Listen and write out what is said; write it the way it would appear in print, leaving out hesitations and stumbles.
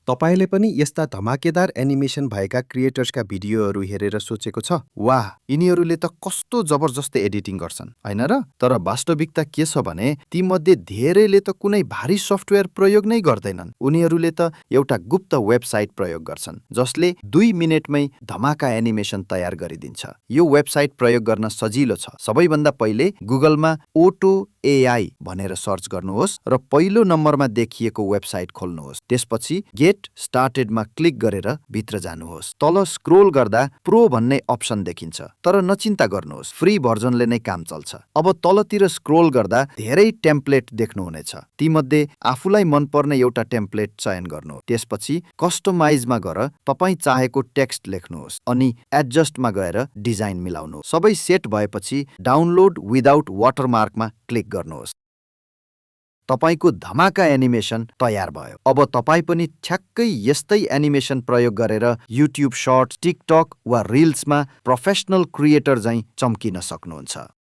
तपाईले पनि यस्ता धमाकेदार एनिमेसन भएका क्रिएटर्सका भिडियोहरू हेरेर सोचेको छ, वाह, यिनीहरूले त कस्तो जबरजस्त एडिटिङ गर्छन्, हैन र? तर वास्तविकता के छ भने तीमध्ये धेरैले त कुनै भारी सफ्टवेयर प्रयोग नै गर्दैनन्। उनीहरूले त एउटा गुप्त वेबसाइट प्रयोग गर्छन् जसले 2 मिनेटमै धमाका एनिमेसन तयार गरिदिन्छ। यो वेबसाइट प्रयोग गर्न सजिलो छ। सबैभन्दा पहिले गुगलमा ओटो एआई भनेर सर्च गर्नुहोस् र पहिलो नम्बरमा देखिएको वेबसाइट खोल्नुहोस्। त्यसपछि गेट स्टार्टेडमा क्लिक गरेर भित्र जानुहोस्। तल स्क्रोल गर्दा प्रो भन्ने अप्सन देखिन्छ, तर नचिन्ता गर्नुहोस्, फ्री भर्जनले नै काम चल्छ। अब तलतिर स्क्रोल गर्दा धेरै टेम्प्लेट देख्नुहुनेछ। तीमध्ये आफूलाई मनपर्ने एउटा टेम्प्लेट चयन गर्नुहोस्। त्यसपछि कस्टमाइजमा गएर तपाई चाहेको टेक्स्ट लेख्नुहोस् अनि एडजस्टमा गएर डिजाइन मिलाउनुहोस्। सबै सेट भएपछि डाउनलोड विदाउट वाटरमार्कमा क्लिक गर्नुहोस्। तपाईको धमाका एनिमेसन तयार भयो। अब तपाई पनि ठ्याक्कै यस्तै एनिमेसन प्रयोग गरेर युट्युब सर्ट्स, टिकटक वा रिल्समा प्रोफेसनल क्रिएटर झैं चम्किन सक्नुहुन्छ।